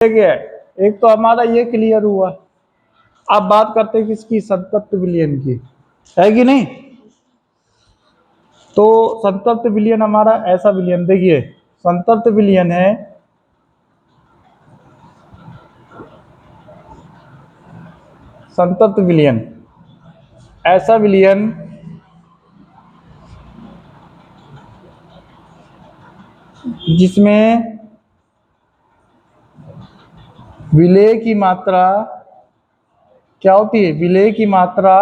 गया है। एक तो हमारा ये क्लियर हुआ। अब बात करते हैं किसकी, संतप्त विलयन की, है कि नहीं। तो संतप्त विलयन हमारा ऐसा विलयन, देखिए संतप्त विलयन है संतप्त विलयन ऐसा विलयन जिसमें विलेय की मात्रा क्या होती है, विलेय की मात्रा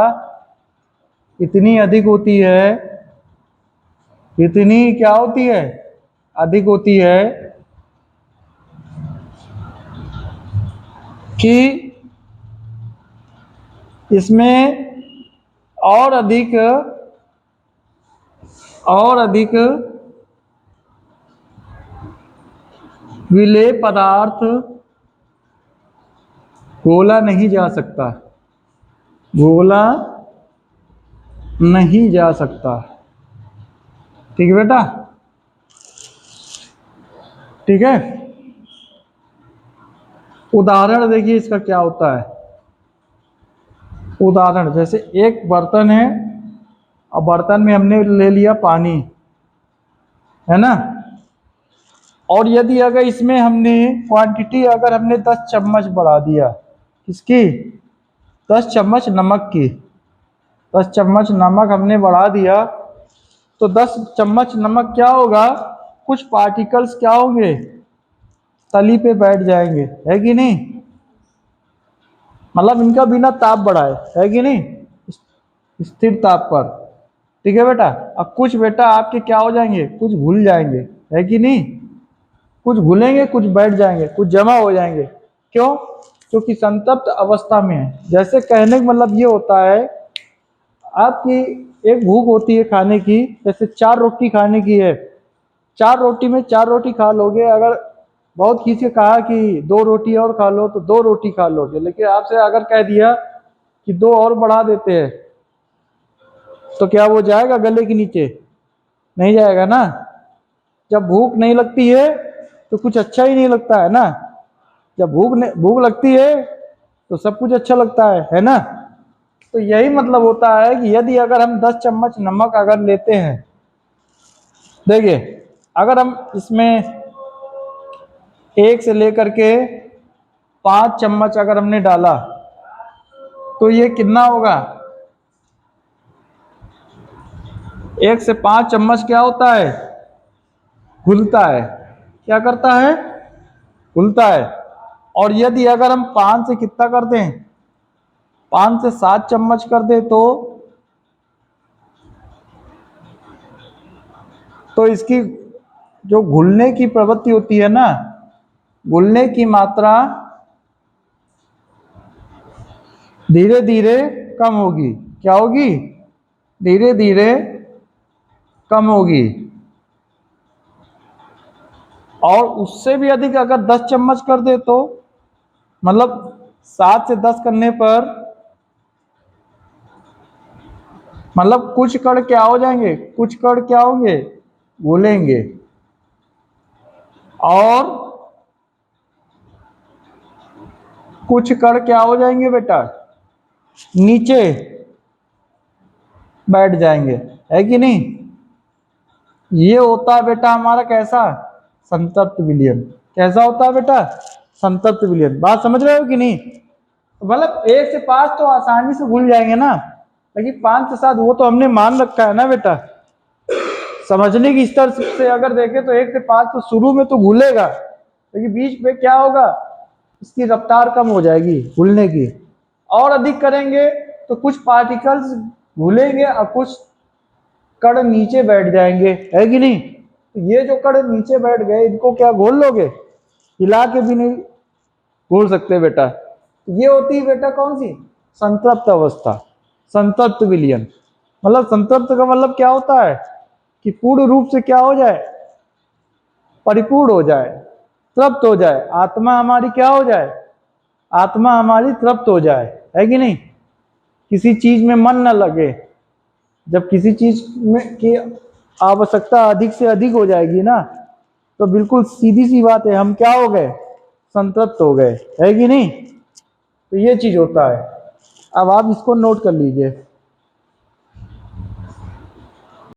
इतनी अधिक होती है, इतनी क्या होती है, अधिक होती है कि इसमें और अधिक विलेय पदार्थ घोला नहीं जा सकता, घोला नहीं जा सकता। ठीक है बेटा, ठीक है। उदाहरण देखिए इसका क्या होता है। उदाहरण जैसे एक बर्तन है और बर्तन में हमने ले लिया पानी, है ना, और यदि अगर इसमें हमने क्वांटिटी अगर हमने 10 चम्मच बढ़ा दिया, किसकी, 10 चम्मच नमक की, 10 चम्मच नमक हमने बढ़ा दिया, तो 10 चम्मच नमक क्या होगा, कुछ पार्टिकल्स क्या होंगे, तली पे बैठ जाएंगे, है कि नहीं, मतलब इनका बिना ताप बढ़ाए, है कि नहीं, स्थिर ताप पर। ठीक है बेटा। अब कुछ बेटा आपके क्या हो जाएंगे, कुछ घुल जाएंगे, है कि नहीं, कुछ घुलेंगे, कुछ बैठ जाएंगे, कुछ जमा हो जाएंगे। क्यों, क्योंकि संतप्त अवस्था में है। जैसे कहने का मतलब ये होता है, आपकी एक भूख होती है खाने की, जैसे 4 रोटी खाने की है, 4 रोटी में 4 रोटी खा लोगे, अगर बहुत किसी से कहा कि 2 रोटी और खा लो तो 2 रोटी खा लोगे, लेकिन आपसे अगर कह दिया कि 2 और बढ़ा देते हैं, तो क्या वो जाएगा गले के नीचे, नहीं जाएगा ना। जब भूख नहीं लगती है तो कुछ अच्छा ही नहीं लगता है ना, जब भूख लगती है तो सब कुछ अच्छा लगता है ना। तो यही मतलब होता है कि यदि अगर हम 10 चम्मच नमक अगर लेते हैं, देखिए अगर हम इसमें 1 से लेकर के 5 चम्मच अगर हमने डाला, तो ये कितना होगा, 1 से 5 चम्मच क्या होता है, घुलता है, क्या करता है, घुलता है। और यदि अगर हम 5 से कितना कर दें, 5 से 7 चम्मच कर दे, तो इसकी जो घुलने की प्रवृत्ति होती है ना, घुलने की मात्रा धीरे धीरे कम होगी, क्या होगी, धीरे धीरे कम होगी। और उससे भी अधिक अगर 10 चम्मच कर दे, तो मतलब 7 से 10 करने पर मतलब कुछ कण क्या हो जाएंगे, कुछ कण क्या होंगे, घुलेंगे, और कुछ कण क्या हो जाएंगे बेटा, नीचे बैठ जाएंगे, है कि नहीं। ये होता है बेटा हमारा कैसा, संतप्त विलयन। कैसा होता है बेटा, संतप्त विलयन। बात समझ रहे हो कि नहीं। मतलब 1 से 5 तो आसानी से घुल जाएंगे ना, लेकिन 5 से 7 वो तो हमने मान रखा है ना बेटा। समझने की स्तर से अगर देखें तो 1 से 5 तो शुरू में तो घुलेगा, लेकिन बीच में क्या होगा, इसकी रफ्तार कम हो जाएगी घुलने की। और अधिक करेंगे तो कुछ पार्टिकल्स घुलेंगे और कुछ कण नीचे बैठ जाएंगे, है कि नहीं। तो ये जो कण नीचे बैठ गए, इनको क्या घोल लोगे, हिला के भी नहीं घोल सकते बेटा। ये होती है बेटा कौन सी, संतृप्त अवस्था, संतृप्त विलयन। मतलब संतृप्त का मतलब क्या होता है कि पूर्ण रूप से क्या हो जाए, परिपूर्ण हो जाए, तृप्त हो जाए, आत्मा हमारी क्या हो जाए, आत्मा हमारी तृप्त हो जाए, है कि नहीं। किसी चीज में मन न लगे। जब किसी चीज में की आवश्यकता अधिक से अधिक हो जाएगी ना, तो बिल्कुल सीधी सी बात है, हम क्या हो गए, संतृप्त हो गए, है कि नहीं। तो ये चीज होता है। अब आप इसको नोट कर लीजिए।